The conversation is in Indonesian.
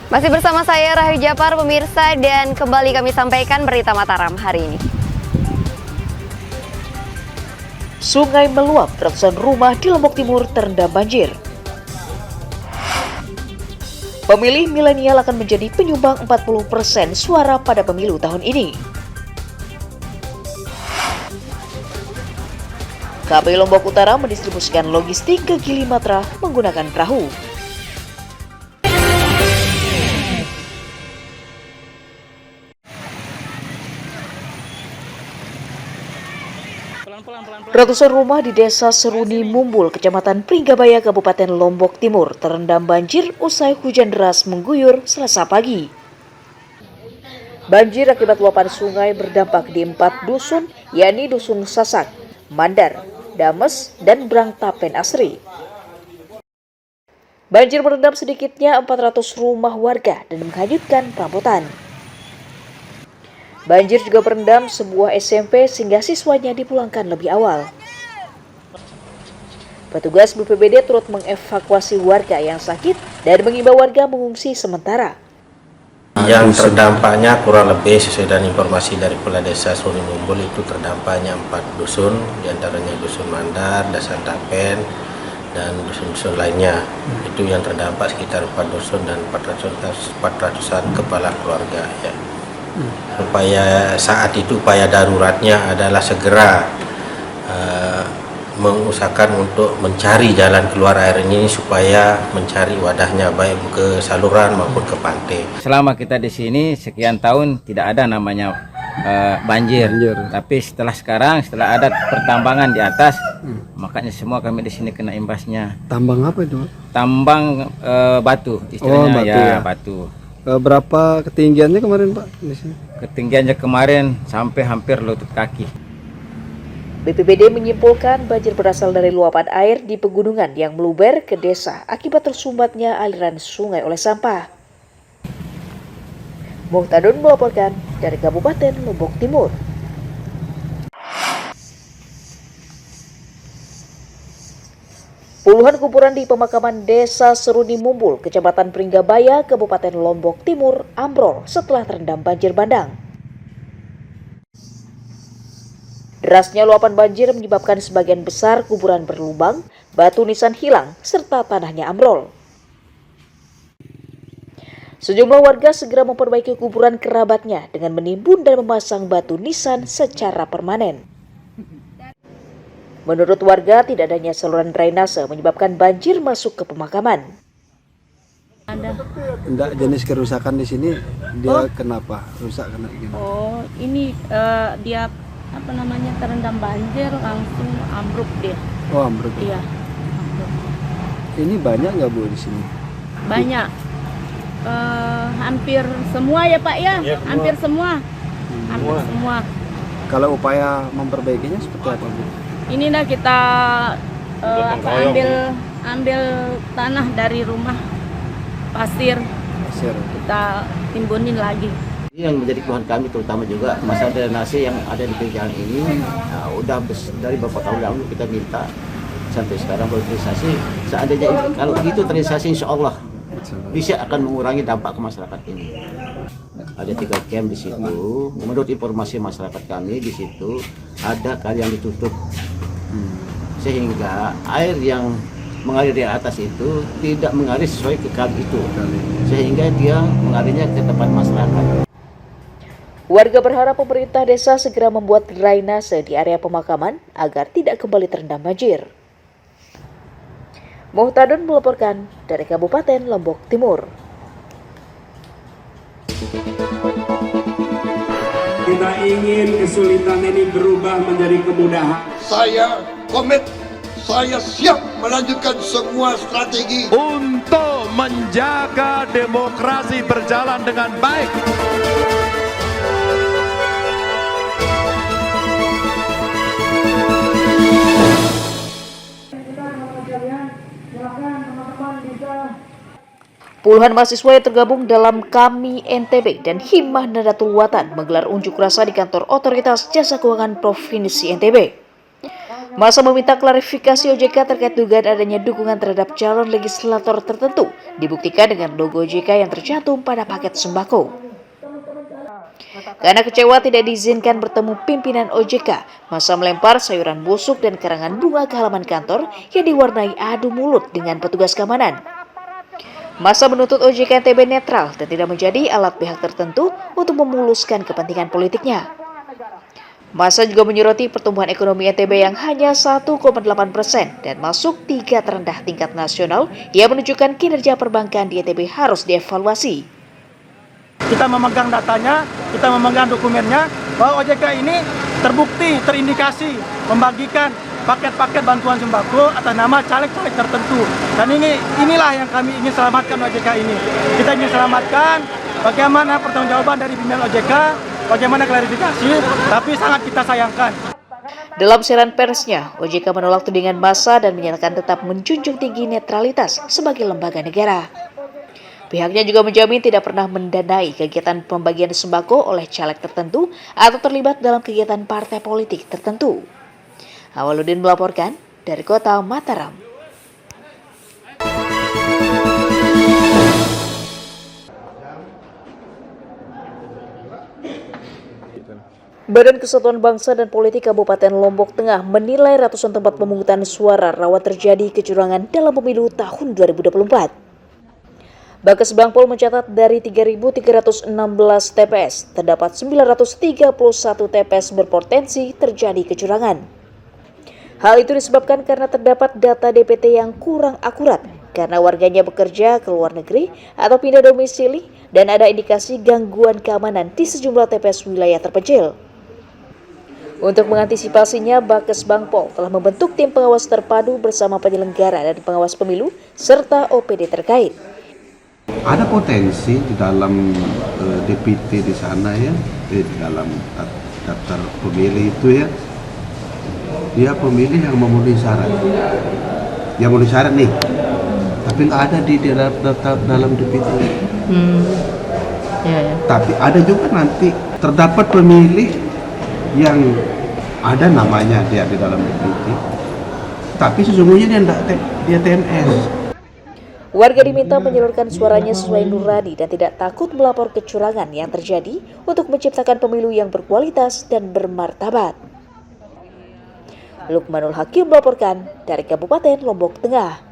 Masih bersama saya Rahayu Japar pemirsa, dan kembali kami sampaikan berita Mataram hari ini. Sungai meluap, ratusan rumah di Lombok Timur terendam banjir. Pemilih milenial akan menjadi penyumbang 40% suara pada pemilu tahun ini. KPU Lombok Utara mendistribusikan logistik ke Gili Matra menggunakan perahu. Ratusan rumah di Desa Seruni Mumbul, Kecamatan Pringgabaya, Kabupaten Lombok Timur terendam banjir usai hujan deras mengguyur Selasa pagi. Banjir akibat luapan sungai berdampak di 4 dusun, yakni Dusun Sasak, Mandar, Dames, dan Brangtapen Asri. Banjir merendam sedikitnya 400 rumah warga dan menghanyutkan perabotan. Banjir juga merendam sebuah SMP sehingga siswanya dipulangkan lebih awal. Petugas BPBD turut mengevakuasi warga yang sakit dan mengimbau warga mengungsi sementara. Yang terdampaknya kurang lebih sesuai dengan informasi dari Kepala Desa Seruni Mumbul itu terdampaknya 4 dusun, diantaranya Dusun Mandar, Dasan Tapen, dan dusun-dusun lainnya. Itu yang terdampak sekitar 4 dusun dan 400-an kepala keluarga. Ya. Supaya saat itu upaya daruratnya adalah segera mengusahakan untuk mencari jalan keluar air ini supaya mencari wadahnya baik ke saluran maupun ke pantai. Selama kita di sini sekian tahun tidak ada namanya banjir. Tapi setelah ada pertambangan di atas, makanya semua kami di sini kena imbasnya. Tambang apa itu? Tambang batu, istilahnya batu, ya. Batu. Berapa ketinggiannya kemarin, Pak, di sini? Ketinggiannya kemarin sampai hampir lutut kaki. BPBD menyimpulkan banjir berasal dari luapan air di pegunungan yang meluber ke desa akibat tersumbatnya aliran sungai oleh sampah. Muhtadun melaporkan dari Kabupaten Lombok Timur. Puluhan kuburan di pemakaman Desa Seruni Mumbul, Kecamatan Pringgabaya, Kabupaten Lombok Timur ambrol setelah terendam banjir bandang. Derasnya luapan banjir menyebabkan sebagian besar kuburan berlubang, batu nisan hilang, serta tanahnya ambrol. Sejumlah warga segera memperbaiki kuburan kerabatnya dengan menimbun dan memasang batu nisan secara permanen. Menurut warga, tidak adanya saluran drainase menyebabkan banjir masuk ke pemakaman. Enggak, jenis kerusakan di sini dia kenapa rusak kena gini? Oh, ini dia terendam banjir langsung ambruk dia. Oh, ambruk. Iya. Ambruk. Ini banyak nggak, Bu, di sini? Banyak. Hampir semua ya, Pak ya? Hampir semua. Hampir semua. Kalau upaya memperbaikinya seperti apa, Bu? Ini dah kita ambil tanah dari rumah pasir. Kita timbunin lagi. Ini yang menjadi keluhan kami terutama juga masalah drainase yang ada di jalan ini. Udah dari beberapa tahun lalu kita minta sampai sekarang belum terrealisasi. Seandainya kalau begitu terrealisasi, insya Allah bisa akan mengurangi dampak ke masyarakat ini. Ada 3 camp di situ. Menurut informasi masyarakat kami di situ ada kali yang ditutup, sehingga air yang mengalir di atas itu tidak mengalir sesuai ke kali itu, sehingga dia mengalirnya ke tempat masyarakat. Warga berharap pemerintah desa segera membuat drainase di area pemakaman agar tidak kembali terendam banjir. Muhtadun melaporkan dari Kabupaten Lombok Timur. Kita ingin kesulitan ini berubah menjadi kemudahan. Saya komit, saya siap melanjutkan semua strategi untuk menjaga demokrasi berjalan dengan baik. Puluhan mahasiswa yang tergabung dalam Kami NTB dan Himmah Nadatul Watan menggelar unjuk rasa di kantor Otoritas Jasa Keuangan Provinsi NTB. Masa meminta klarifikasi OJK terkait dugaan adanya dukungan terhadap calon legislator tertentu dibuktikan dengan logo OJK yang tercantum pada paket sembako. Karena kecewa tidak diizinkan bertemu pimpinan OJK, masa melempar sayuran busuk dan karangan bunga ke halaman kantor yang diwarnai adu mulut dengan petugas keamanan. Masa menuntut OJK NTB netral dan tidak menjadi alat pihak tertentu untuk memuluskan kepentingan politiknya. Masa juga menyoroti pertumbuhan ekonomi NTB yang hanya 1,8% dan masuk 3 terendah tingkat nasional yang menunjukkan kinerja perbankan di NTB harus dievaluasi. Kita memegang datanya, kita memegang dokumennya, bahwa OJK ini terbukti, terindikasi membagikan paket-paket bantuan sembako atas nama caleg-caleg tertentu. Dan inilah yang kami ingin selamatkan OJK ini. Kita ingin selamatkan bagaimana pertanggungjawaban dari pimpinan OJK, bagaimana klarifikasi, tapi sangat kita sayangkan. Dalam siaran persnya, OJK menolak tudingan massa dan menyatakan tetap menjunjung tinggi netralitas sebagai lembaga negara. Pihaknya juga menjamin tidak pernah mendanai kegiatan pembagian sembako oleh caleg tertentu atau terlibat dalam kegiatan partai politik tertentu. Awaludin melaporkan dari kota Mataram. Badan Kesatuan Bangsa dan Politik Kabupaten Lombok Tengah menilai ratusan tempat pemungutan suara rawan terjadi kecurangan dalam pemilu tahun 2024. Bangpol mencatat dari 3.316 TPS, terdapat 931 TPS berpotensi terjadi kecurangan. Hal itu disebabkan karena terdapat data DPT yang kurang akurat, karena warganya bekerja ke luar negeri atau pindah domisili, dan ada indikasi gangguan keamanan di sejumlah TPS wilayah terpencil. Untuk mengantisipasinya, Bangpol telah membentuk tim pengawas terpadu bersama penyelenggara dan pengawas pemilu, serta OPD terkait. Ada potensi di dalam DPT di sana ya, di dalam daftar pemilih itu ya, dia pemilih yang memenuhi syarat, yang memenuhi syarat nih, tapi nggak ada di dalam DPT. Tapi ada juga nanti terdapat pemilih yang ada namanya dia di dalam DPT, tapi sesungguhnya dia TNS. Warga diminta menyalurkan suaranya sesuai nurani dan tidak takut melapor kecurangan yang terjadi untuk menciptakan pemilu yang berkualitas dan bermartabat. Lukmanul Hakim melaporkan dari Kabupaten Lombok Tengah.